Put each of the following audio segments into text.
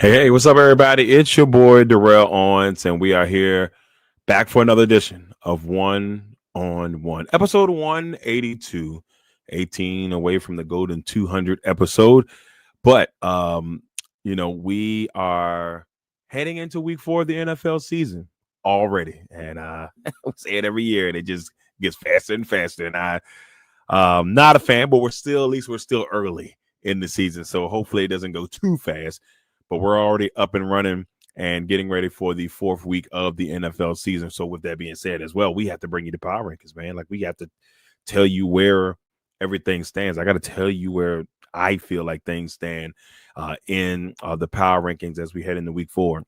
Hey, what's up, everybody? It's your boy Darrell Owens, and we are here back for another edition of One on One, episode 182, 18 away from the golden 200 episode. But we are heading into week 4 of the NFL season already, and I say it every year, and it just gets faster and faster. And I'm not a fan, but we're still early in the season, so hopefully it doesn't go too fast. But we're already up and running and getting ready for the 4th week of the NFL season. So with that being said as well, we have to bring you the power rankings, man. Like, we have to tell you where everything stands. I got to tell you where I feel like things stand in the power rankings as we head into week 4.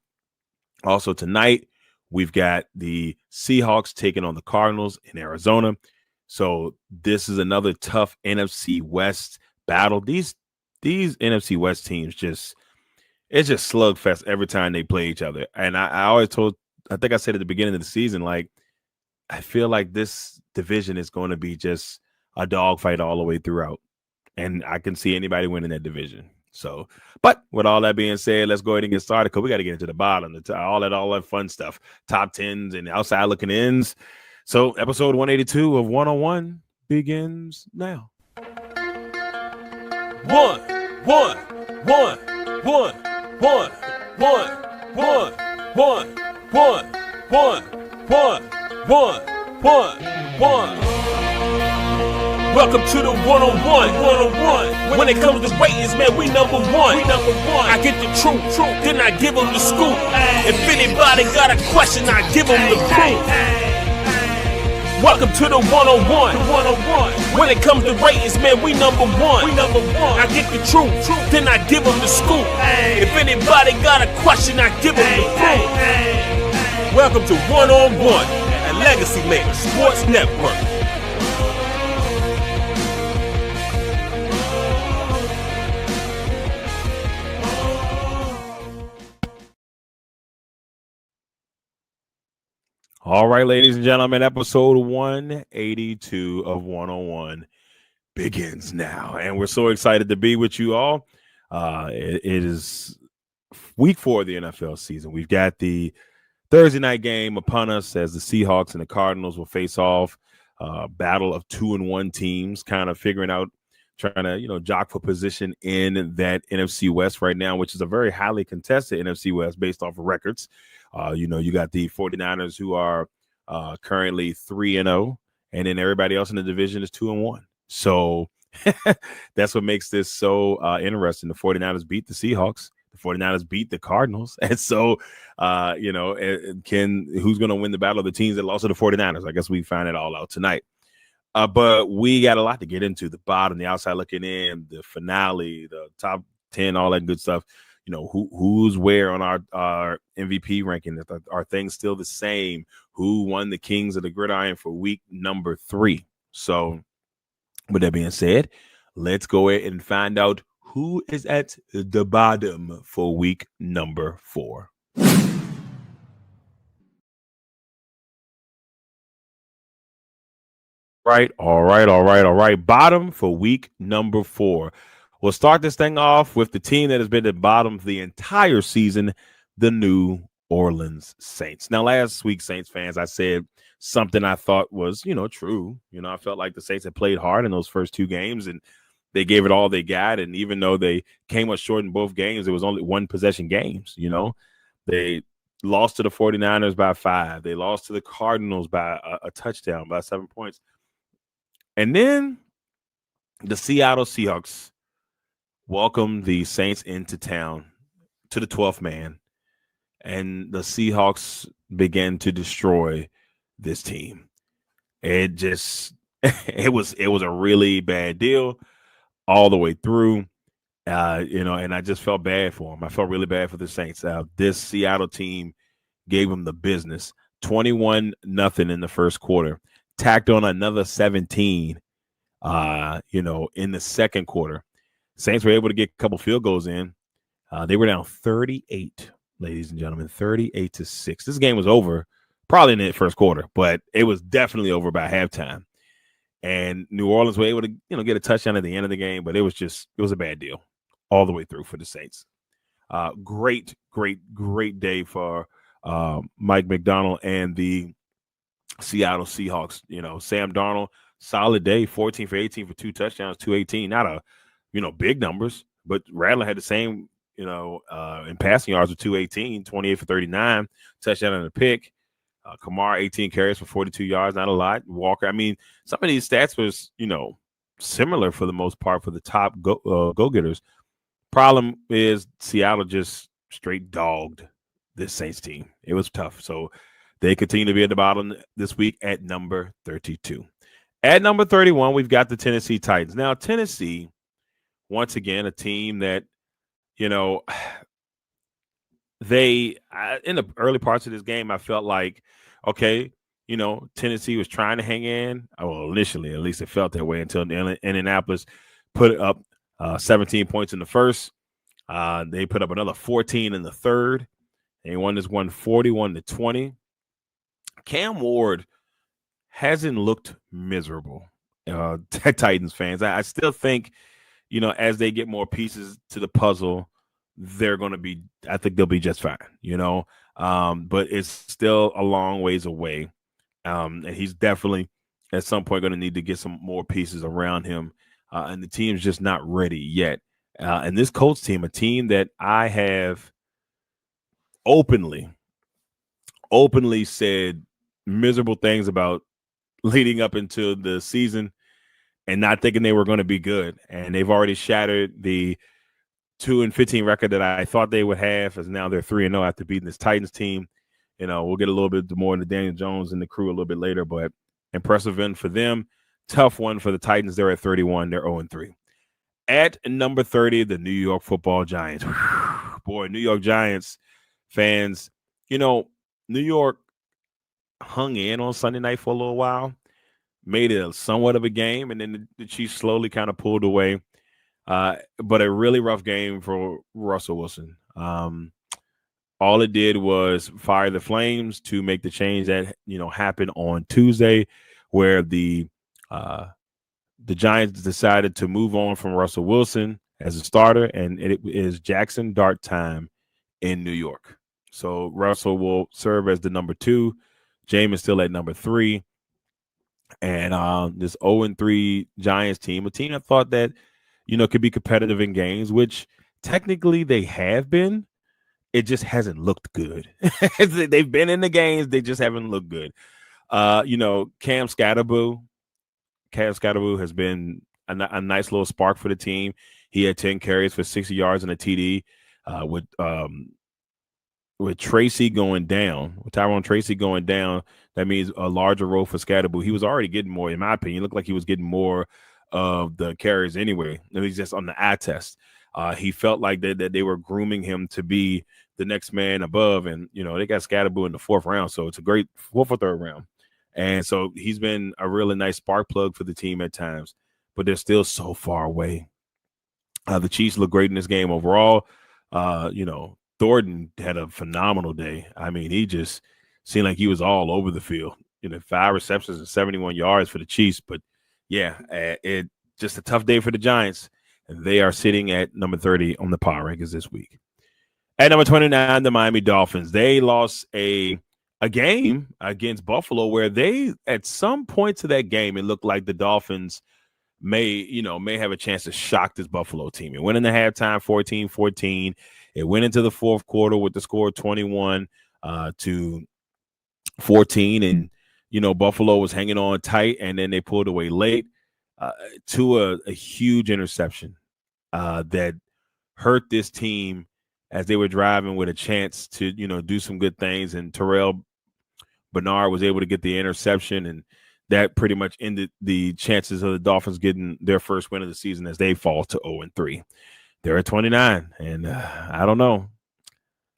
Also tonight, we've got the Seahawks taking on the Cardinals in Arizona. So this is another tough NFC West battle. These NFC West teams it's just slugfest every time they play each other. And I think I said at the beginning of the season, like, I feel like this division is going to be just a dogfight all the way throughout. And I can see anybody winning that division. So, but with all that being said, let's go ahead and get started, because we got to get into the bottom, all that fun stuff, top 10s and outside looking ins. So episode 182 of 101 begins now. One. Welcome to the 101. When it comes to ratings, man, we number one. I get the truth, then I give them the scoop. If anybody got a question, I give them the proof. Welcome to the 101. When it comes to ratings, man, we number one. I get the truth, then I give them the scoop. If anybody got a question, I give them the proof. Welcome to 101, a Legacy Maker Sports Network. All right, ladies and gentlemen, episode 182 of 101 begins now. And we're so excited to be with you all. It is week 4 of the NFL season. We've got the Thursday night game upon us as the Seahawks and the Cardinals will face off. Battle of 2-1 teams, kind of figuring out, trying to, jock for position in that NFC West right now, which is a very highly contested NFC West based off of records. You got the 49ers, who are currently 3-0, and then everybody else in the division is 2-1. So that's what makes this so interesting. The 49ers beat the Seahawks. The 49ers beat the Cardinals. And so, who's going to win the battle of the teams that lost to the 49ers? I guess we find it all out tonight. But we got a lot to get into: the bottom, the outside looking in, the finale, the top 10, all that good stuff. Who's where on our MVP ranking? Are things still the same? Who won the Kings of the Gridiron for week number 3? So with that being said, let's go ahead and find out who is at the bottom for week number 4. All right. Bottom for week number 4. We'll start this thing off with the team that has been at the bottom the entire season, the New Orleans Saints. Now, last week, Saints fans, I said something I thought was, true. I felt like the Saints had played hard in those first 2 games, and they gave it all they got. And even though they came up short in both games, it was only 1-possession games. They lost to the 49ers by 5. They lost to the Cardinals by a touchdown, by 7 points. And then the Seattle Seahawks welcomed the Saints into town to the 12th man, and the Seahawks began to destroy this team. It was a really bad deal all the way through, and I just felt bad for them. I felt really bad for the Saints. This Seattle team gave them the business, 21-0 in the first quarter, tacked on another 17, in the second quarter. Saints were able to get a couple field goals in. They were down 38, ladies and gentlemen, 38-6. This game was over probably in the first quarter, but it was definitely over by halftime. And New Orleans were able to, get a touchdown at the end of the game, but it was a bad deal all the way through for the Saints. Great day for Mike McDonald and the Seattle Seahawks. Sam Darnold, solid day, 14 for 18 for 2 touchdowns, 218. Not big numbers, but Rattler had the same, in passing yards with 218, 28 for 39, touchdown and a pick. Kamara, 18 carries for 42 yards, not a lot. Walker, some of these stats was, similar for the most part for the top go-getters. Problem is Seattle just straight dogged this Saints team. It was tough. So they continue to be at the bottom this week at number 32. At number 31, we've got the Tennessee Titans. Now, Tennessee, once again, a team that, they in the early parts of this game, I felt like, okay, Tennessee was trying to hang in. Well, initially, at least it felt that way until Indianapolis put up 17 points in the first. They put up another 14 in the third. They won this one 41-20. Cam Ward hasn't looked miserable. Titans fans, I still think, as they get more pieces to the puzzle, they're going to be, I think they'll be just fine, but it's still a long ways away. And he's definitely at some point going to need to get some more pieces around him. And the team's just not ready yet. And this Colts team, a team that I have openly said miserable things about leading up into the season and not thinking they were going to be good. And they've already shattered the 2-15 record that I thought they would have, as now they're 3-0 after beating this Titans team. We'll get a little bit more into Daniel Jones and the crew a little bit later, but impressive win for them. Tough one for the Titans. They're at 31. They're 0-3. At number 30, the New York Football Giants. Boy, New York Giants fans, New York hung in on Sunday night for a little while, made it somewhat of a game, and then the Chiefs slowly kind of pulled away. But a really rough game for Russell Wilson. All it did was fire the flames to make the change that happened on Tuesday, where the Giants decided to move on from Russell Wilson as a starter, and it is Jackson Dart time in New York. So Russell will serve as the number 2. Jameis still at number 3. And this 0-3 Giants team, a team I thought that, could be competitive in games, which technically they have been. It just hasn't looked good. They've been in the games. They just haven't looked good. Cam Scatterboo has been a nice little spark for the team. He had 10 carries for 60 yards and a TD. With Tracy going down, with Tyrone Tracy going down, that means a larger role for Scatterboo. He was already getting more, in my opinion. It looked like he was getting more of the carries anyway. At least just on the eye test. He felt like that they were grooming him to be the next man above. And, they got Scatterboo in the 4th round. So it's a great 4th or 3rd round. And so he's been a really nice spark plug for the team at times. But they're still so far away. The Chiefs look great in this game overall. Thornton had a phenomenal day. He just seemed like he was all over the field. 5 receptions and 71 yards for the Chiefs. But, yeah, it just a tough day for the Giants. And they are sitting at number 30 on the power rankings this week. At number 29, the Miami Dolphins. They lost a game against Buffalo where they, at some point to that game, it looked like the Dolphins may have a chance to shock this Buffalo team. It went in the halftime 14-14. It went into the 4th quarter with the score 21-14. And, Buffalo was hanging on tight, and then they pulled away late to a huge interception that hurt this team as they were driving with a chance to, do some good things. And Terrell Bernard was able to get the interception, and that pretty much ended the chances of the Dolphins getting their first win of the season as they fall to 0-3. They're at 29, and I don't know.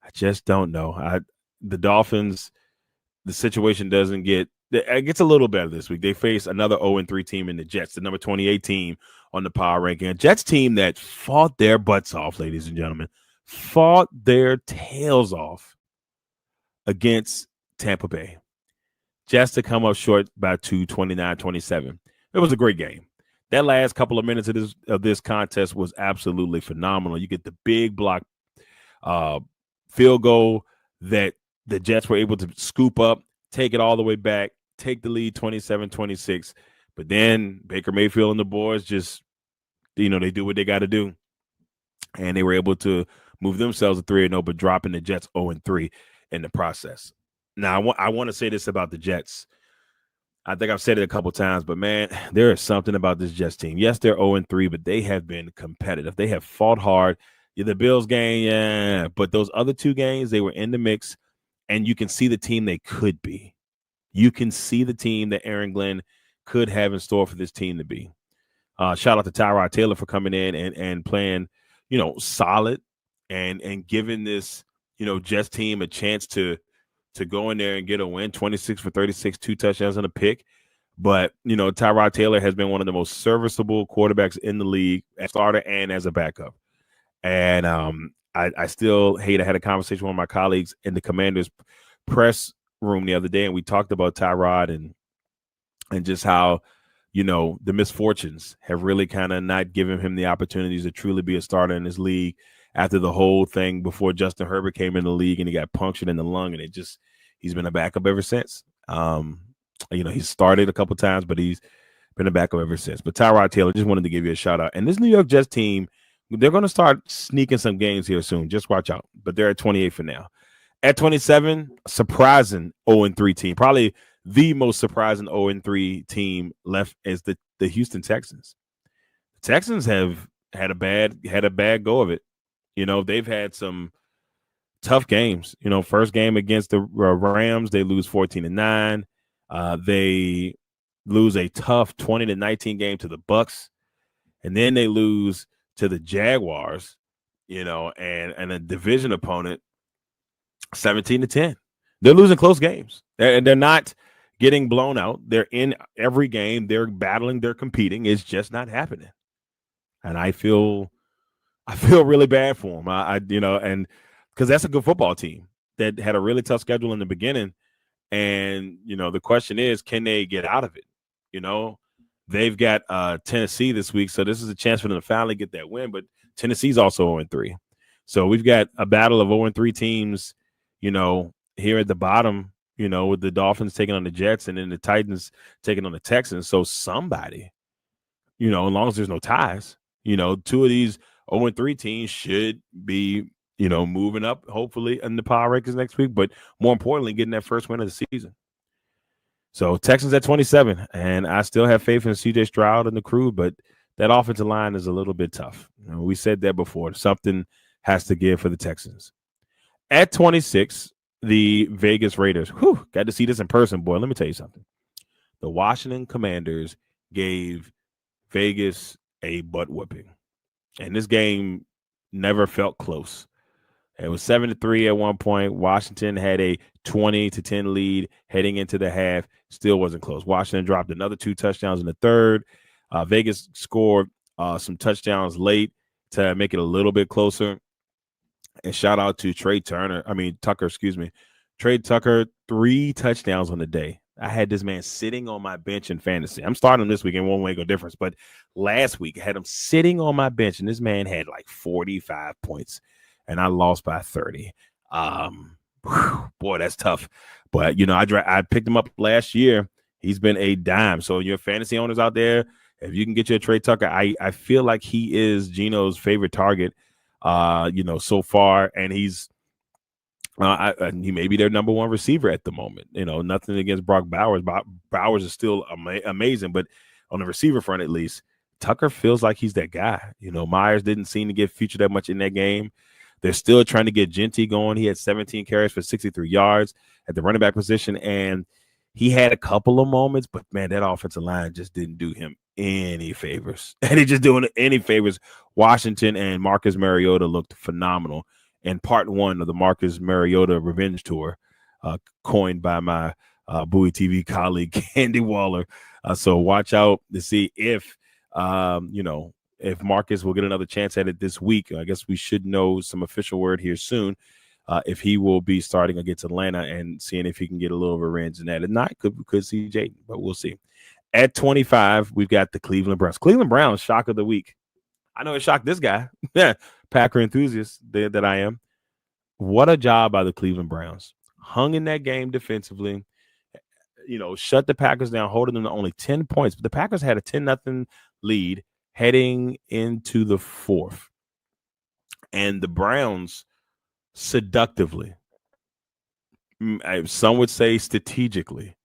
I just don't know. The Dolphins, the situation it gets a little better this week. They face another 0-3 team in the Jets, the number 28 team on the power ranking. A Jets team that fought their butts off, ladies and gentlemen, fought their tails off against Tampa Bay, just to come up short by 29-27. It was a great game. That last couple of minutes of this contest was absolutely phenomenal. You get the big block field goal that the Jets were able to scoop up, take it all the way back, take the lead 27-26. But then Baker Mayfield and the boys just, they do what they got to do. And they were able to move themselves to 3-0, but dropping the Jets 0-3 in the process. Now, I want to say this about the Jets. I think I've said it a couple times, but man, there is something about this Jets team. Yes, they're 0-3, but they have been competitive. They have fought hard. The Bills game, yeah, but those other two games, they were in the mix, and you can see the team they could be. You can see the team that Aaron Glenn could have in store for this team to be. Shout out to Tyrod Taylor for coming in and playing, solid and giving this, Jets team a chance to go in there and get a win, 26 for 36, 2 touchdowns and a pick. But, Tyrod Taylor has been one of the most serviceable quarterbacks in the league as starter and as a backup. And I still hate. I had a conversation with one of my colleagues in the Commanders press room the other day, and we talked about Tyrod and just how, the misfortunes have really kind of not given him the opportunities to truly be a starter in this league after the whole thing before Justin Herbert came in the league and he got punctured in the lung, and he's been a backup ever since. He's started a couple times, but he's been a backup ever since. But Tyrod Taylor, just wanted to give you a shout out. And this New York Jets team, they're going to start sneaking some games here soon. Just watch out. But they're at 28 for now. At 27, surprising 0-3 team. Probably the most surprising 0-3 team left is the Houston Texans. The Texans have had a bad go of it. They've had some tough games. First game against the Rams, they lose 14-9. They lose a tough 20-19 game to the Bucks, and then they lose to the Jaguars, and a division opponent, 17-10. They're losing close games, and they're not getting blown out. They're in every game. They're battling. They're competing. It's just not happening, and I feel really bad for them. And because that's a good football team that had a really tough schedule in the beginning, and the question is, can they get out of it? They've got Tennessee this week, so this is a chance for them to finally get that win. But Tennessee's also 0-3, so we've got a battle of 0-3 teams. Here at the bottom, with the Dolphins taking on the Jets and then the Titans taking on the Texans. So somebody, as long as there's no ties, two of these 0-3 teams should be, moving up, hopefully, in the power rankings next week. But more importantly, getting that first win of the season. So Texans at 27, and I still have faith in C.J. Stroud and the crew, but that offensive line is a little bit tough. We said that before. Something has to give for the Texans. At 26, the Vegas Raiders. Got to see this in person, boy. Let me tell you something. The Washington Commanders gave Vegas a butt whooping, and this game never felt close. It was 7-3 at one point. Washington had a 20-10 lead heading into the half. Still wasn't close. Washington dropped another 2 touchdowns in the third. Vegas scored some touchdowns late to make it a little bit closer. And shout out to Tucker, Trey Tucker, 3 touchdowns on the day. I had this man sitting on my bench in fantasy. I'm starting him this week and won't make a difference. But last week, I had him sitting on my bench, and this man had like 45 points. And I lost by 30. Boy, that's tough. But, I picked him up last year. He's been a dime. So your fantasy owners out there, if you can get you a Trey Tucker, I feel like he is Gino's favorite target, so far. And he's he may be their number one receiver at the moment. Nothing against Brock Bowers. Bowers is still amazing. But on the receiver front, at least, Tucker feels like he's that guy. Myers didn't seem to get featured that much in that game. They're still trying to get Genty going. He had 17 carries for 63 yards at the running back position, and he had a couple of moments, but, man, that offensive line just didn't do him any favors. And they just doing any favors. Washington and Marcus Mariota looked phenomenal in part 1 of the Marcus Mariota Revenge Tour, coined by my Bowie TV colleague, Candy Waller. So watch out to see if Marcus will get another chance at it this week. I guess we should know some official word here soon if he will be starting against Atlanta and seeing if he can get a little revenge in that. And not could see Jaden, but we'll see. At 25, we've got the Cleveland Browns. Cleveland Browns, shock of the week. I know it shocked this guy, Packer enthusiast that I am. what a job by the Cleveland Browns. Hung in that game defensively, shut the Packers down, holding them to only 10 points. But the Packers had a 10-0 lead heading into the fourth. And the Browns seductively, some would say strategically,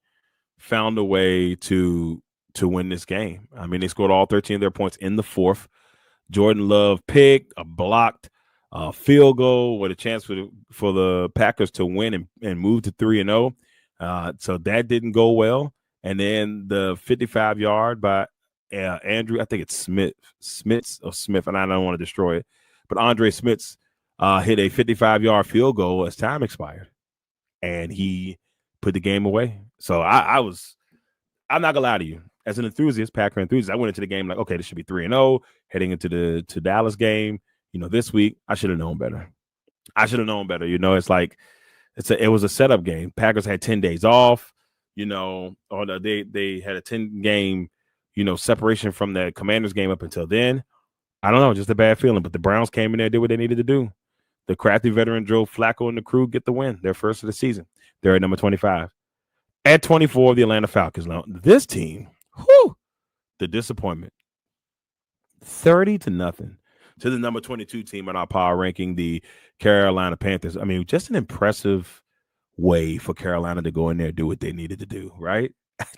found a way to win this game. I mean, they scored all 13 of their points in the fourth. Jordan Love picked a blocked field goal with a chance for the Packers to win and move to 3-0. So that didn't go well. And then the 55-yard by Andrew, I think it's Smith, and I don't want to destroy it, but Andre Smith hit a 55-yard field goal as time expired, and he put the game away. So I'm not gonna lie to you. As an enthusiast, Packer enthusiast, I went into the game like, okay, this should be 3-0 heading into the Dallas game. This week I should have known better. It's like it was a setup game. Packers had 10 days off. Or they had a 10-game, separation from the Commanders game up until then. I don't know, just a bad feeling. But the Browns came in there, did what they needed to do. The crafty veteran drove Flacco and the crew get the win, their first of the season. They're at number 25. At 24, the Atlanta Falcons. Now, this team, the disappointment. 30-0 to the number 22 team in our power ranking, the Carolina Panthers. I mean, just an impressive way for Carolina to go in there and do what they needed to do, right?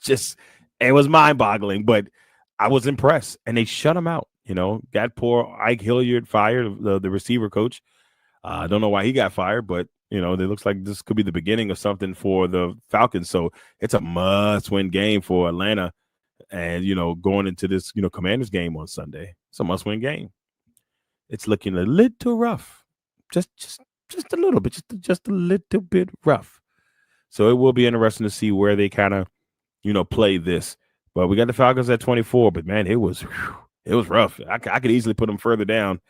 It was mind-boggling, but I was impressed. And they shut them out, Got poor Ike Hilliard fired, the receiver coach. I don't know why he got fired, but it looks like this could be the beginning of something for the Falcons. So it's a must-win game for Atlanta. And, going into this, Commanders game on Sunday, it's a must-win game. It's looking a little rough, just a little bit, just a little bit rough. So it will be interesting to see where they kind of, play this. But we got the Falcons at 24. But man, it was rough. I could easily put them further down,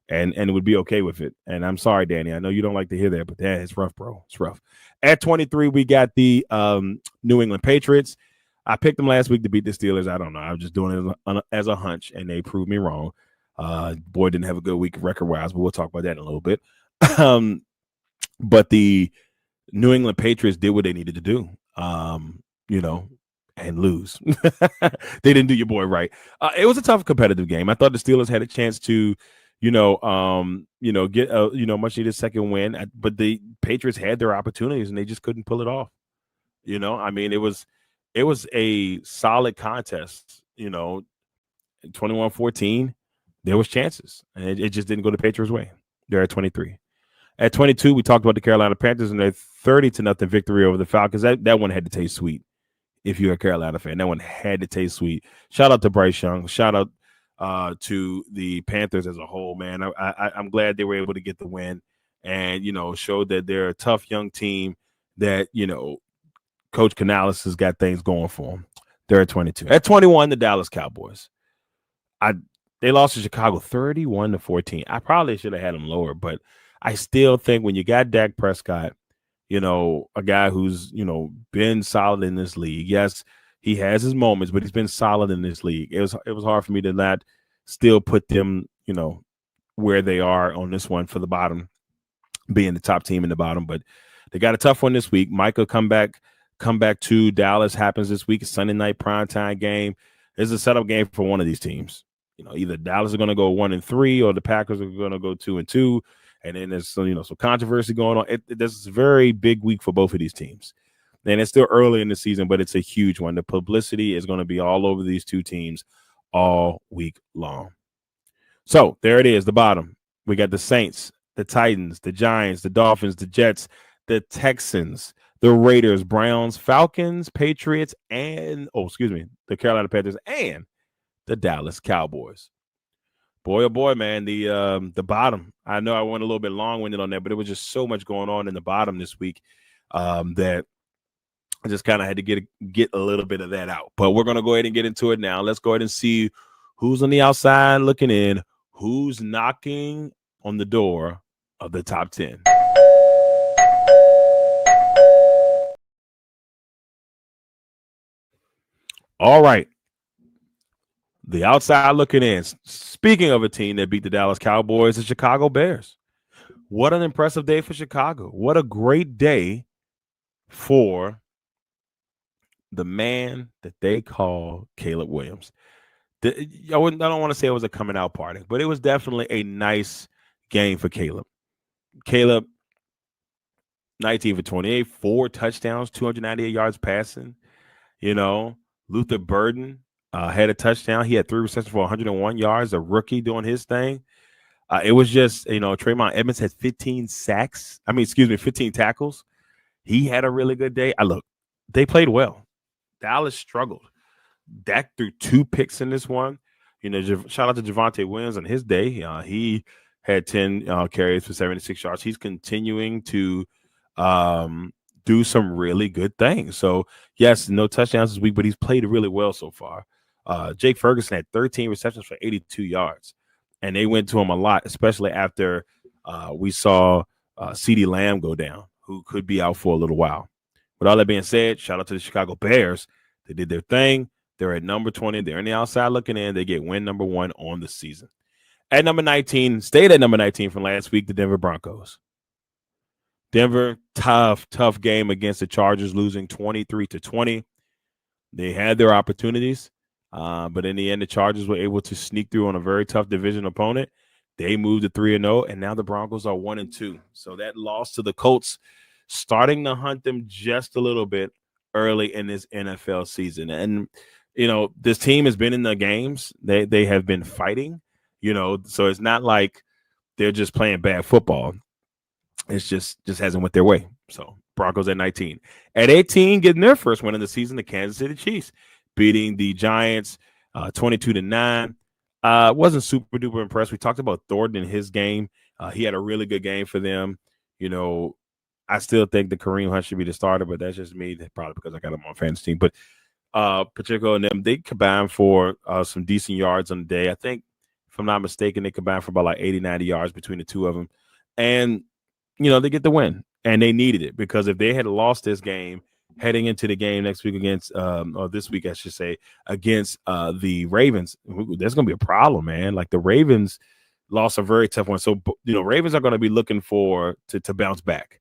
and it would be okay with it. And I'm sorry, Danny. I know you don't like to hear that, but it's rough, bro. It's rough. At 23, we got the New England Patriots. I picked them last week to beat the Steelers. I don't know. I was just doing it as a hunch, and they proved me wrong. Boy didn't have a good week record-wise, but we'll talk about that in a little bit. But the New England Patriots did what they needed to do, and lose. They didn't do your boy right. It was a tough competitive game. I thought the Steelers had a chance to, get a, much needed second win, but the Patriots had their opportunities and they just couldn't pull it off. I mean, it was a solid contest, 21-14. There was chances, and it just didn't go the Patriots' way. They're at 23. At 22, we talked about the Carolina Panthers and their 30-0 victory over the Falcons. That one had to taste sweet. If you're a Carolina fan, that one had to taste sweet. Shout out to Bryce Young. Shout out to the Panthers as a whole, man. I'm glad they were able to get the win and, showed that they're a tough young team that, Coach Canales has got things going for them. They're at 22. At 21, the Dallas Cowboys. They lost to Chicago 31-14. I probably should have had them lower, but I still think when you got Dak Prescott, a guy who's, been solid in this league. Yes, he has his moments, but he's been solid in this league. It was hard for me to not still put them, where they are on this one for the bottom, being the top team in the bottom. But they got a tough one this week. Micah come back to Dallas happens this week. A Sunday night primetime game. It's a setup game for one of these teams. Either Dallas is going to go 1-3 or the Packers are going to go 2-2. And then there's some controversy going on. This is a very big week for both of these teams. And it's still early in the season, but it's a huge one. The publicity is going to be all over these two teams all week long. So there it is, the bottom. We got the Saints, the Titans, the Giants, the Dolphins, the Jets, the Texans, the Raiders, Browns, Falcons, Patriots, and the Carolina Panthers and the Dallas Cowboys. Boy, oh boy, man, the bottom. I know I went a little bit long-winded on that, but it was just so much going on in the bottom this week that I just kind of had to get a little bit of that out. But we're going to go ahead and get into it now. Let's go ahead and see who's on the outside looking in, who's knocking on the door of the top 10. All right. The outside looking in. Speaking of a team that beat the Dallas Cowboys, the Chicago Bears. What an impressive day for Chicago. What a great day for the man that they call Caleb Williams. I don't want to say it was a coming out party, but it was definitely a nice game for Caleb. Caleb, 19 for 28, 4 touchdowns, 298 yards passing. You know, Luther Burden had a touchdown. He had 3 receptions for 101 yards, a rookie doing his thing. It was just, Trayvon Edmonds had 15 sacks. 15 tackles. He had a really good day. They played well. Dallas struggled. Dak threw 2 picks in this one. Shout out to Javonte Williams on his day. He had 10 carries for 76 yards. He's continuing to do some really good things. So, yes, no touchdowns this week, but he's played really well so far. Jake Ferguson had 13 receptions for 82 yards, and they went to him a lot, especially after we saw CeeDee Lamb go down, who could be out for a little while. With all that being said, shout out to the Chicago Bears. They did their thing. They're at number 20. They're in the outside looking in. They get win number 1 on the season. At number 19, stayed at number 19 from last week, the Denver Broncos. Denver, tough game against the Chargers, losing 23-20. They had their opportunities, but in the end, the Chargers were able to sneak through on a very tough division opponent. They moved to 3-0, and now the Broncos are 1-2. So that loss to the Colts starting to hunt them just a little bit early in this NFL season. And, this team has been in the games. They have been fighting, so it's not like they're just playing bad football. It's just hasn't went their way. So Broncos at 19. At 18, getting their first win of the season, the Kansas City Chiefs, beating the Giants 22-9. Wasn't super duper impressed. We talked about Thornton in his game. He had a really good game for them. I still think the Kareem Hunt should be the starter, but that's just me. Probably because I got him on fantasy team. But Pacheco and them, they combined for some decent yards on the day. I think, if I'm not mistaken, they combined for about like 80, 90 yards between the two of them. And, they get the win. And they needed it, because if they had lost this game heading into the game next week against, or this week, I should say, against the Ravens, there's going to be a problem, man. Like, the Ravens lost a very tough one. So, Ravens are going to be looking to bounce back.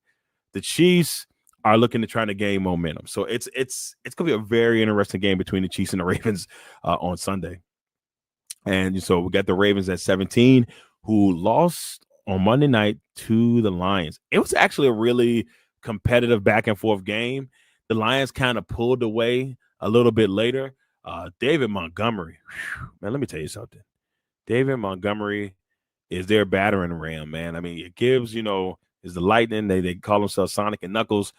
The Chiefs are looking to try to gain momentum. So it's going to be a very interesting game between the Chiefs and the Ravens on Sunday. And so we got the Ravens at 17, who lost on Monday night to the Lions. It was actually a really competitive back and forth game. The Lions kind of pulled away a little bit later. David Montgomery, man, let me tell you something. David Montgomery is their battering ram, man. I mean, it gives, is the lightning. They call themselves Sonic and Knuckles.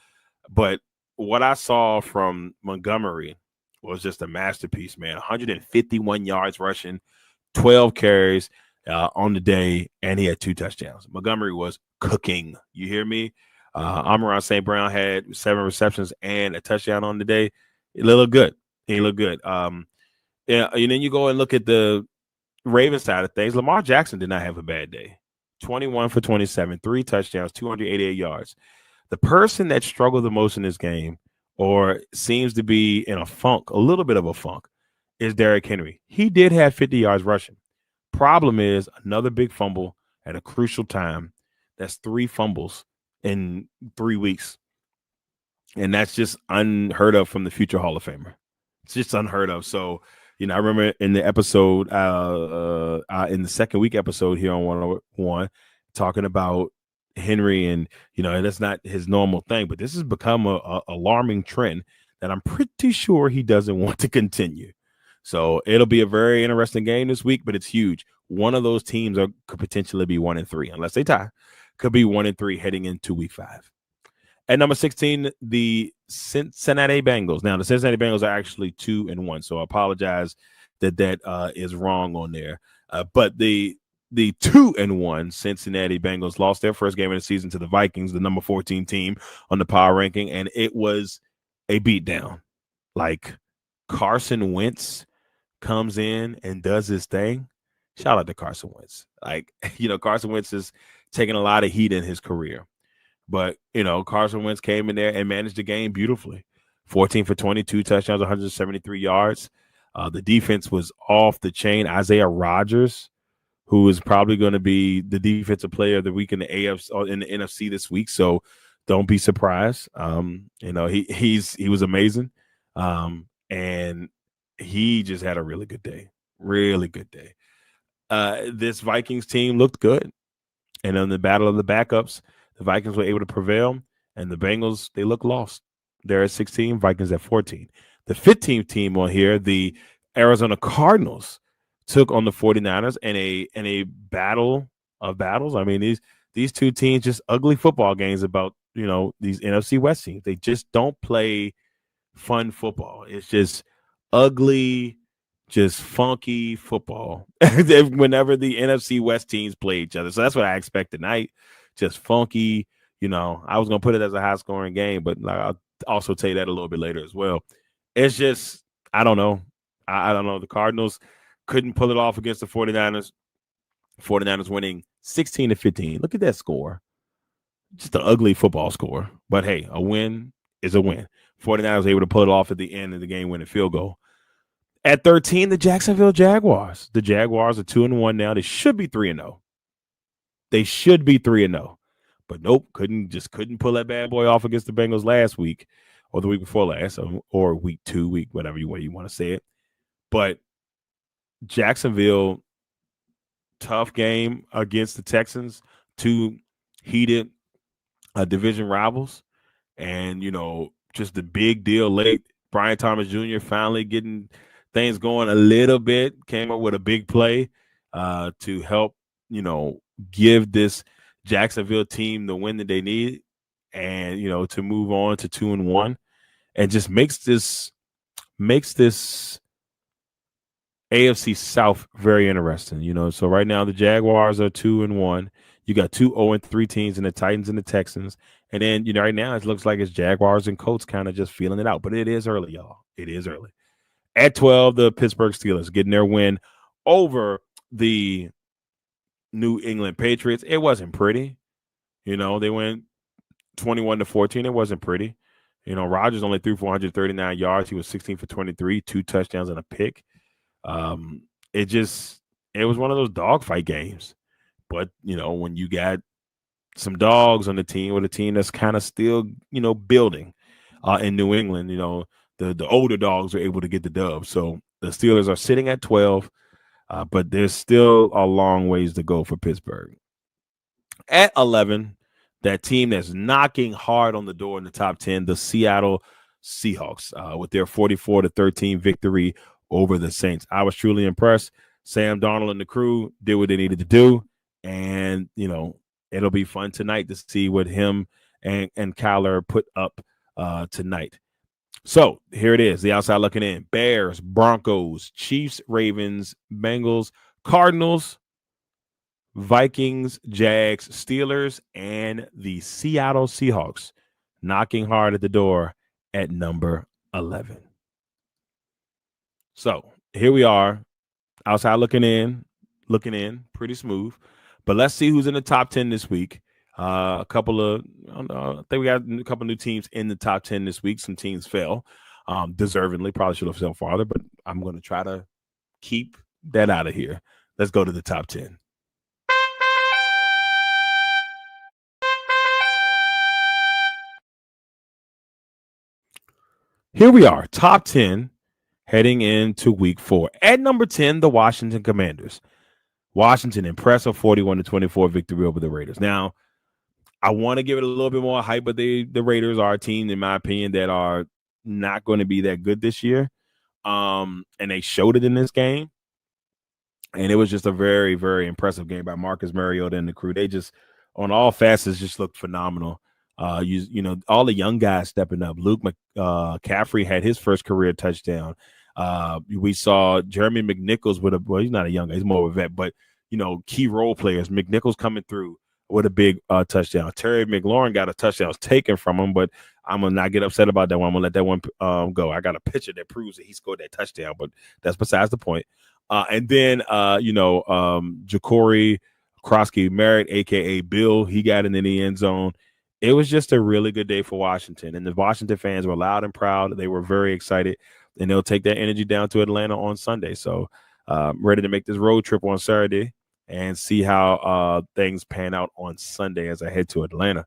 But what I saw from Montgomery was just a masterpiece, man. 151 yards rushing, 12 carries on the day, and he had 2 touchdowns. Montgomery was cooking. You hear me? Amon-Ra St. Brown had 7 receptions and a touchdown on the day. He looked good. And then you go and look at the Ravens side of things. Lamar Jackson did not have a bad day. 21 for 27, 3 touchdowns, 288 yards. The person that struggled the most in this game, or seems to be in a little bit of a funk, is Derrick Henry. He did have 50 yards rushing. Problem is, another big fumble at a crucial time. That's 3 fumbles in 3 weeks. And that's just unheard of from the future Hall of Famer. It's just unheard of. So, I remember in the episode, in the second week episode here on 101, talking about Henry, and that's not his normal thing, but this has become a alarming trend that I'm pretty sure he doesn't want to continue. So it'll be a very interesting game this week, but it's huge. One of those teams could potentially be 1-3, unless they tie. Could be 1-3 heading into week 5. At number 16, the Cincinnati Bengals. Now, the Cincinnati Bengals are actually 2-1, so I apologize that is wrong on there. But the 2-1 Cincinnati Bengals lost their first game of the season to the Vikings, the number 14 team on the power ranking, and it was a beatdown. Like, Carson Wentz comes in and does his thing. Shout out to Carson Wentz. Like, Carson Wentz is taking a lot of heat in his career. But, Carson Wentz came in there and managed the game beautifully. 14 for 22 touchdowns, 173 yards. The defense was off the chain. Isaiah Rodgers who is probably going to be the defensive player of the week in the AFC or in the NFC this week. So don't be surprised. He was amazing, and he just had a really good day. Really good day. This Vikings team looked good, and in the battle of the backups, the Vikings were able to prevail, and the Bengals they look lost. They're at 16, Vikings at 14. The 15th team on here, the Arizona Cardinals, took on the 49ers in a battle of battles. I mean, these two teams just ugly football games about, these NFC West teams. They just don't play fun football. It's just ugly, just funky football whenever the NFC West teams play each other. So that's what I expect tonight. Just funky. I was going to put it as a high scoring game, but I'll also tell you that a little bit later as well. It's just, I don't know. I don't know. The Cardinals couldn't pull it off against the 49ers. 49ers winning 16-15. Look at that score. Just an ugly football score. But hey, a win is a win. 49ers able to pull it off at the end of the game, winning field goal. At 13, the Jacksonville Jaguars. The Jaguars are 2-1 now. They should be 3-0. They should be 3-0. But nope, couldn't pull that bad boy off against the Bengals last week or the week before last or week 2, whatever way you want to say it. But Jacksonville, tough game against the Texans, two heated division rivals. And, just the big deal late. Brian Thomas Jr. finally getting things going a little bit, came up with a big play to help, give this Jacksonville team the win that they need and, to move on to 2-1 and just makes this AFC South very interesting, So right now the Jaguars are 2-1. You got 2 0-3 teams in the Titans and the Texans. And then, right now it looks like it's Jaguars and Colts kind of just feeling it out. But it is early, y'all. It is early. At 12, the Pittsburgh Steelers getting their win over the New England Patriots. It wasn't pretty. They went 21-14. It wasn't pretty. Rodgers only threw for 139 yards. He was 16 for 23, 2 touchdowns and a pick. It was one of those dogfight games. But, when you got some dogs on the team with a team that's kind of still, building in New England, the older dogs are able to get the dub. So the Steelers are sitting at 12, but there's still a long ways to go for Pittsburgh. At 11, that team that's knocking hard on the door in the top 10, the Seattle Seahawks, with their 44-13 victory over the Saints. I was truly impressed. Sam Darnold and the crew did what they needed to do. And, it'll be fun tonight to see what him and Kyler put up tonight. So here it is, the outside looking in. Bears, Broncos, Chiefs, Ravens, Bengals, Cardinals, Vikings, Jags, Steelers, and the Seattle Seahawks knocking hard at the door at number 11. So here we are, outside looking in, pretty smooth. But let's see who's in the top 10 this week. I think we got a couple new teams in the top 10 this week. Some teams fell deservingly, probably should have fell farther, but I'm going to try to keep that out of here. Let's go to the top 10. Here we are, top 10 heading into week 4. At number 10, the Washington Commanders. Washington, impressive 41-24 victory over the Raiders. Now, I want to give it a little bit more hype, but the Raiders are a team, in my opinion, that are not going to be that good this year. And they showed it in this game. And it was just a very, very impressive game by Marcus Mariota and the crew. They just, on all facets, just looked phenomenal. All the young guys stepping up. Luke McCaffrey had his first career touchdown. We saw Jeremy McNichols he's not a young guy, he's more of a vet, but key role players. McNichols coming through with a big touchdown. Terry McLaurin got a touchdown taken from him, but I'm gonna not get upset about that one. I'm gonna let that one go. I got a picture that proves that he scored that touchdown, but that's besides the point. And then Ja'Cory Krosky Merritt, aka Bill, he got into the end zone. It was just a really good day for Washington, and the Washington fans were loud and proud. They were very excited, and they'll take that energy down to Atlanta on Sunday. So ready to make this road trip on Saturday and see how things pan out on Sunday as I head to Atlanta.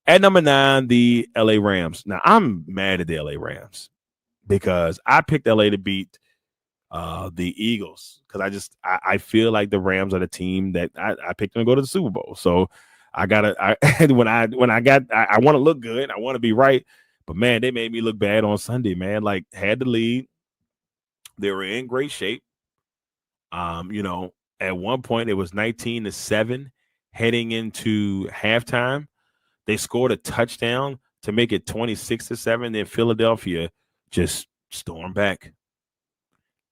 At number 9, the LA Rams. Now, I'm mad at the LA Rams because I picked LA to beat the Eagles because I feel like the Rams are the team that I picked them to go to the Super Bowl. So I when I want to look good, I want to be right, but man, they made me look bad on Sunday. Man, like had the lead, they were in great shape. At one point it was 19-7 heading into halftime. They scored a touchdown to make it 26-7. Then Philadelphia just stormed back.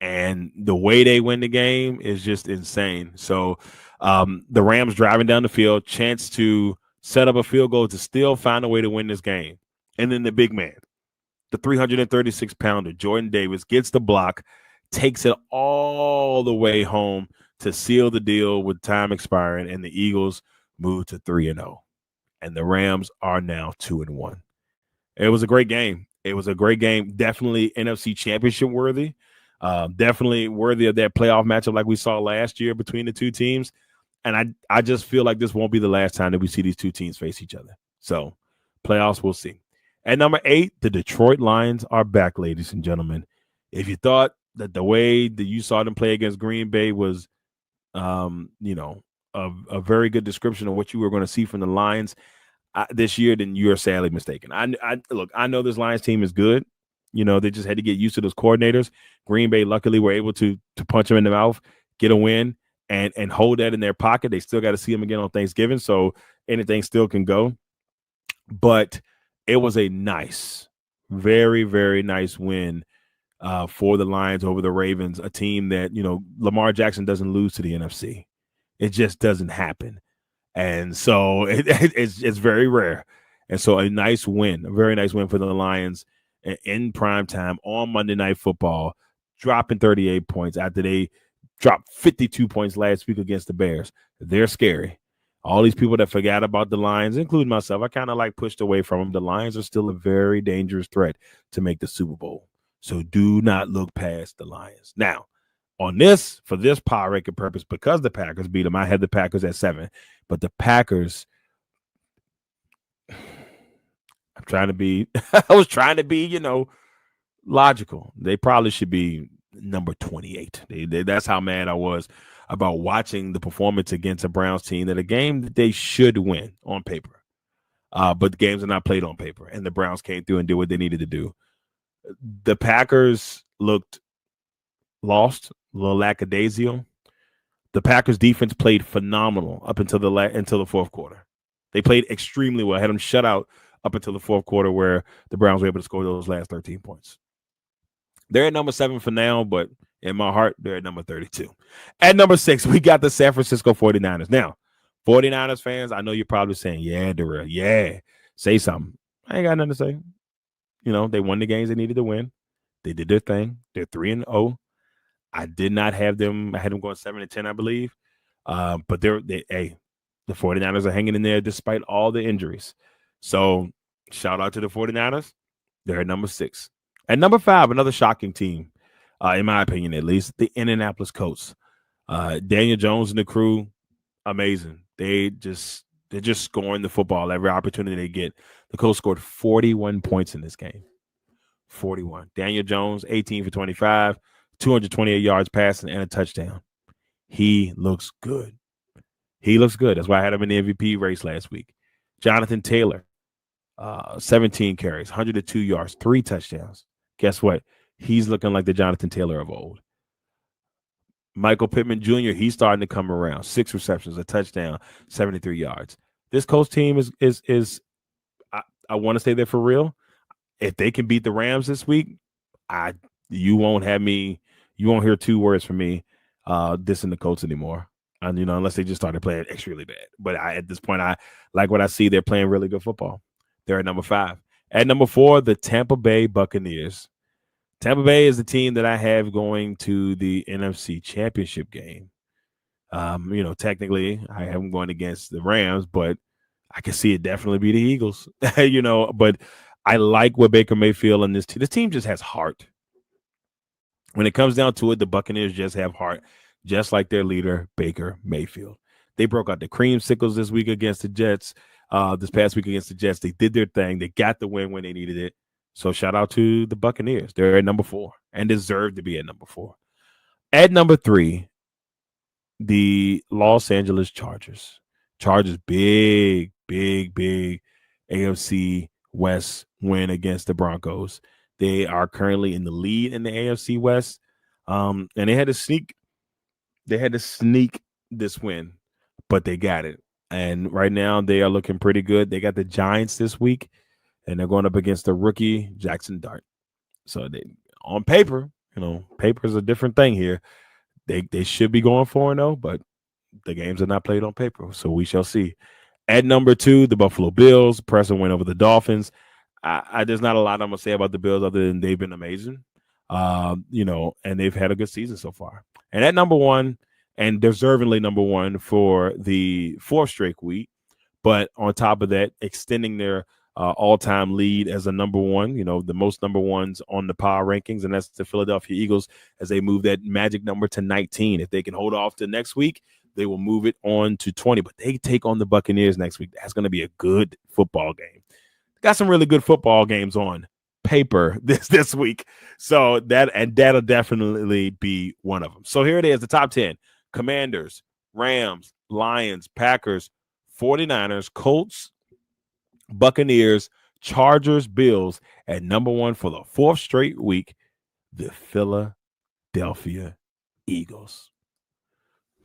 And the way they win the game is just insane. So the Rams driving down the field, chance to set up a field goal to still find a way to win this game. And then the big man, the 336-pounder, Jordan Davis, gets the block, takes it all the way home to seal the deal with time expiring, and the Eagles move to 3-0. And the Rams are now 2-1. It was a great game. Definitely NFC Championship worthy. Definitely worthy of that playoff matchup like we saw last year between the two teams. And I just feel like this won't be the last time that we see these two teams face each other. So playoffs, we'll see. At number 8, the Detroit Lions are back, ladies and gentlemen. If you thought that the way that you saw them play against Green Bay was, a very good description of what you were going to see from the Lions this year, then you're sadly mistaken. I know this Lions team is good. They just had to get used to those coordinators. Green Bay, luckily, were able to punch them in the mouth, get a win, and hold that in their pocket. They still got to see them again on Thanksgiving, so anything still can go. But it was a nice, very, very nice win for the Lions over the Ravens, a team that, Lamar Jackson doesn't lose to the NFC. It just doesn't happen. And so it's very rare. And so a nice win, a very nice win for the Lions in prime time on Monday Night Football, dropping 38 points after they dropped 52 points last week against the Bears. They're scary. All these people that forgot about the Lions, including myself, I kind of pushed away from them. The Lions are still a very dangerous threat to make the Super Bowl. So do not look past the Lions. Now, for this power ranking purpose, because the Packers beat them, I had the Packers at 7. But the Packers, I was trying to be, logical. They probably should be number 28. That's how mad I was about watching the performance against a Browns team, that a game that they should win on paper. But the games are not played on paper, and the Browns came through and did what they needed to do. The Packers looked lost, a little lackadaisical. The Packers defense played phenomenal up until the fourth quarter. They played extremely well. Had them shut out up until the fourth quarter, where the Browns were able to score those last 13 points. They're at number 7 for now, but in my heart, they're at number 32. At number 6, we got the San Francisco 49ers. Now, 49ers fans, I know you're probably saying, yeah, Darrell, yeah, say something. I ain't got nothing to say. They won the games they needed to win. They did their thing. They're 3-0. I did not have them. I had them going 7-10, I believe. But the 49ers are hanging in there despite all the injuries. So shout out to the 49ers. They're at number 6. At number 5, another shocking team, in my opinion, at least, the Indianapolis Colts. Daniel Jones and the crew, amazing. They're just scoring the football every opportunity they get. The Colts scored 41 points in this game. 41. Daniel Jones, 18 for 25. 228 yards passing and a touchdown. He looks good. That's why I had him in the MVP race last week. Jonathan Taylor, 17 carries, 102 yards, 3 touchdowns. Guess what? He's looking like the Jonathan Taylor of old. Michael Pittman Jr., he's starting to come around. 6 receptions, a touchdown, 73 yards. This Colts team is I want to stay there for real. If they can beat the Rams this week, you won't hear 2 words from me dissing the Colts anymore. And, unless they just started playing extremely bad. But at this point, I like what I see. They're playing really good football. They're at number 5. At number 4, the Tampa Bay Buccaneers. Tampa Bay is the team that I have going to the NFC Championship game. Technically, I have them going against the Rams, but I can see it definitely be the Eagles. But I like what Baker Mayfield and this team. This team just has heart. When it comes down to it, the Buccaneers just have heart. just like their leader, Baker Mayfield. They broke out the creamsicles this week against the Jets. This past week against the Jets, they did their thing. They got the win when they needed it. So shout out to the Buccaneers. They're at number 4 and deserve to be at number 4. At number 3, the Los Angeles Chargers. Chargers, big AFC West win against the Broncos. They are currently in the lead in the AFC West. And they had to sneak this win, but they got it. And right now they are looking pretty good. They got the Giants this week, and they're going up against the rookie Jackson Dart. So they, on paper, paper is a different thing here. They should be going 4-0, but the games are not played on paper. So we shall see. At number 2, the Buffalo Bills, pressing win over the Dolphins. There's not a lot I'm going to say about the Bills other than they've been amazing, and they've had a good season so far. And at number 1, and deservingly number 1 for the 4th straight week, but on top of that, extending their all-time lead as a number 1, the most number 1s on the power rankings, and that's the Philadelphia Eagles as they move that magic number to 19. If they can hold off to next week, they will move it on to 20, but they take on the Buccaneers next week. That's going to be a good football game. Got some really good football games on paper this week. So that'll definitely be one of them. So here it is, the top 10. Commanders, Rams, Lions, Packers, 49ers, Colts, Buccaneers, Chargers, Bills, at number 1 for the 4th straight week, the Philadelphia Eagles.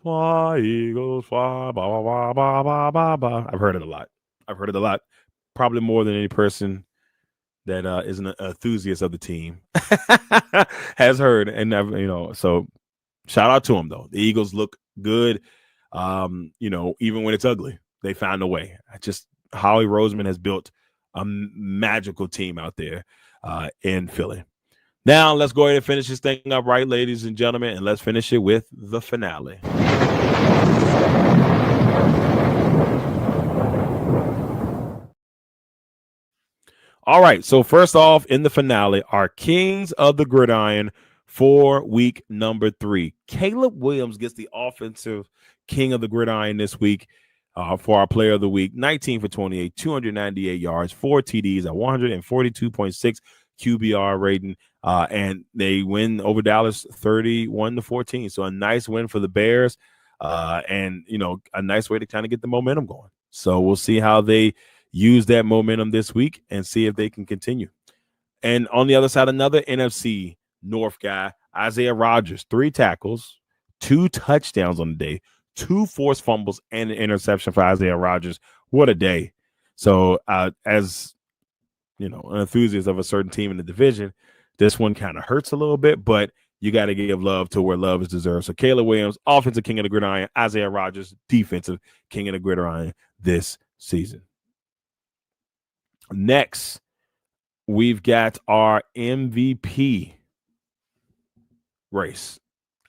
Fly, Eagles, fly, ba, ba, ba, ba, ba, ba. I've heard it a lot. Probably more than any person that is an enthusiast of the team has heard. And, so shout out to them, though. The Eagles look good, even when it's ugly. They found a way. Howie Roseman has built a magical team out there in Philly. Now, let's go ahead and finish this thing up right, ladies and gentlemen, and let's finish it with the finale. All right, so first off, in the finale, our Kings of the Gridiron for week number 3. Caleb Williams gets the offensive King of the Gridiron this week for our player of the week. 19 for 28, 298 yards, 4 TDs at 142.6 QBR rating, and they win over Dallas 31-14. So a nice win for the Bears, and a nice way to kind of get the momentum going. So we'll see how they use that momentum this week and see if they can continue. And on the other side, another NFC North guy, Isaiah Rodgers, 3 tackles, 2 touchdowns on the day, 2 forced fumbles, and an interception for Isaiah Rodgers. What a day. So as an enthusiast of a certain team in the division, this one kind of hurts a little bit, but you got to give love to where love is deserved. So Caleb Williams, offensive king of the gridiron, Isaiah Rodgers, defensive king of the gridiron this season. Next, we've got our MVP race.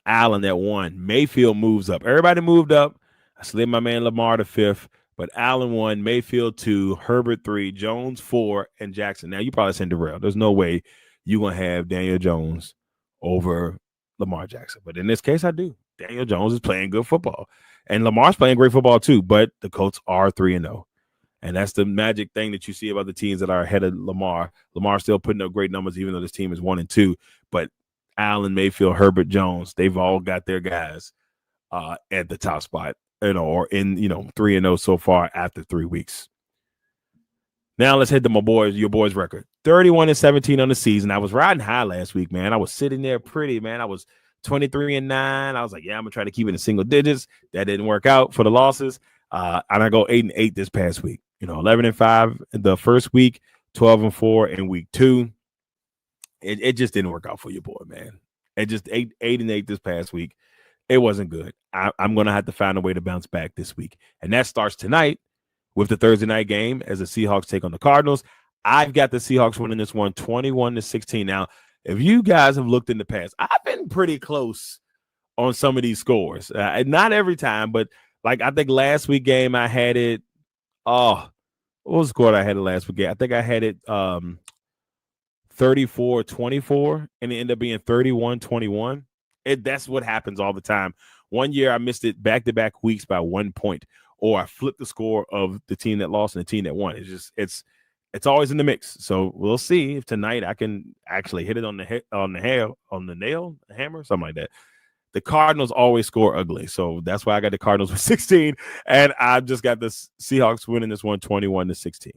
Allen at 1. Mayfield moves up. Everybody moved up. I slid my man Lamar to 5th, but Allen 1, Mayfield 2, Herbert 3, Jones 4, and Jackson. Now, you probably said Darrell. There's no way you're going to have Daniel Jones over Lamar Jackson. But in this case, I do. Daniel Jones is playing good football. And Lamar's playing great football too, but the Colts are 3-0. And that's the magic thing that you see about the teams that are ahead of Lamar. Lamar's still putting up great numbers, even though this team is 1-2. But Allen, Mayfield, Herbert, Jones, they've all got their guys at the top spot, or in 3-0 so far after 3 weeks. Now let's hit your boys' record. 31-17 on the season. I was riding high last week, man. I was sitting there pretty, man. I was 23-9. I was like, yeah, I'm gonna try to keep it in single digits. That didn't work out for the losses. And I go 8-8 this past week. 11-5 the first week, 12-4 in week 2. It just didn't work out for your boy, man. It just 8-8 this past week. It wasn't good. I'm gonna have to find a way to bounce back this week, and that starts tonight with the Thursday night game as the Seahawks take on the Cardinals. I've got the Seahawks winning this one 21-16. Now, if you guys have looked in the past, I've been pretty close on some of these scores. Not every time, but like I think last week game I had it. What was the score I had it last week? I think I had it 34-24, and it ended up being 31-21. That's what happens all the time One year I missed it back-to-back weeks by 1 point, or I flipped the score of the team that lost and the team that won. It's always in the mix. So we'll see if tonight I can actually hit it on the nail, hammer, something like that. The Cardinals always score ugly, so that's why I got the Cardinals with 16, and I've just got the Seahawks winning this one 21-16.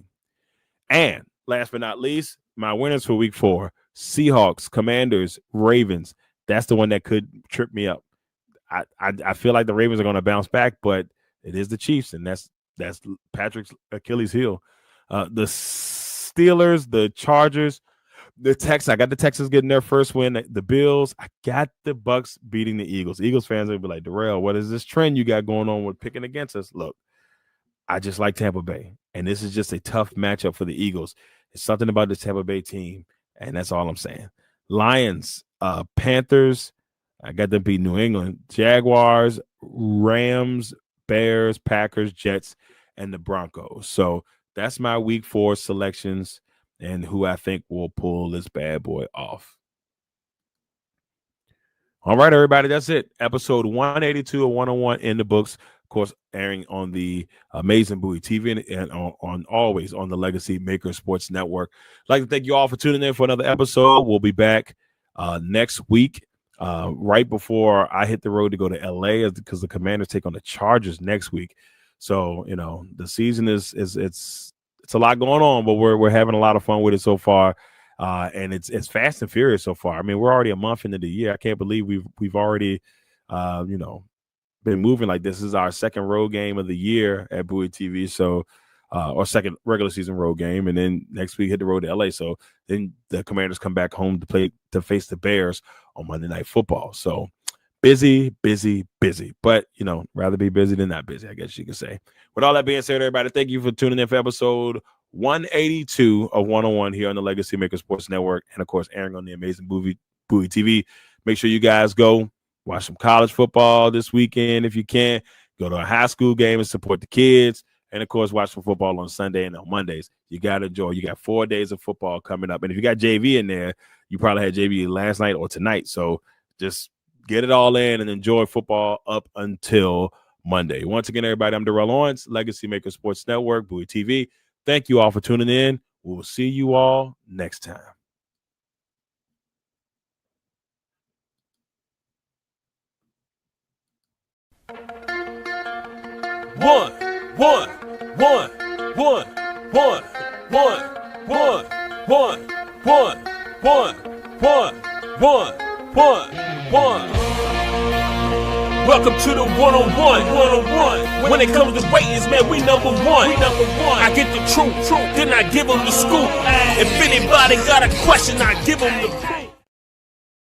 And last but not least, my winners for week 4, Seahawks, Commanders, Ravens. That's the one that could trip me up. I feel like the Ravens are going to bounce back, but it is the Chiefs, and that's Patrick's Achilles heel. The Steelers, the Chargers, the Texans. I got the Texans getting their first win. The Bills. I got the Bucks beating the Eagles. Eagles fans will be like, Darrell, what is this trend you got going on with picking against us? Look, I just like Tampa Bay, and this is just a tough matchup for the Eagles. It's something about this Tampa Bay team, and that's all I'm saying. Lions, Panthers. I got them beat New England. Jaguars, Rams, Bears, Packers, Jets, and the Broncos. So that's my week 4 selections and who I think will pull this bad boy off. All right, everybody, that's it. Episode 182 of 101 in the books. Of course, airing on the amazing Bowie TV and on always on the Legacy Maker Sports Network. I'd like to thank you all for tuning in for another episode. We'll be back next week, right before I hit the road to go to LA, because the Commanders take on the Chargers next week. So, the season is it's a lot going on, but we're having a lot of fun with it so far. And it's fast and furious so far. I mean, we're already a month into the year. I can't believe we've already, been moving like this. This is our second road game of the year at Bowie TV. So, or second regular season road game. And then next week hit the road to LA. So then the Commanders come back home to face the Bears on Monday Night Football. So busy, but rather be busy than not busy, I guess you can say. With all that being said, everybody, thank you for tuning in for episode 182 of 101 here on the Legacy Maker Sports Network, and of course airing on the amazing Bowie TV. Make sure you guys go watch some college football this weekend if you can. Go to a high school game and support the kids, and of course watch some football on Sunday and on Mondays. You got to enjoy. You got 4 days of football coming up, and if you got JV in there, you probably had JV last night or tonight. So just get it all in and enjoy football up until Monday. Once again, everybody, I'm Darrell Owens, Legacy Maker Sports Network, Bowie TV. Thank you all for tuning in. We'll see you all next time. Welcome to the 101. When it comes to ratings, man, we number one. I get the truth, then I give them the scoop. If anybody got a question, I give them the proof.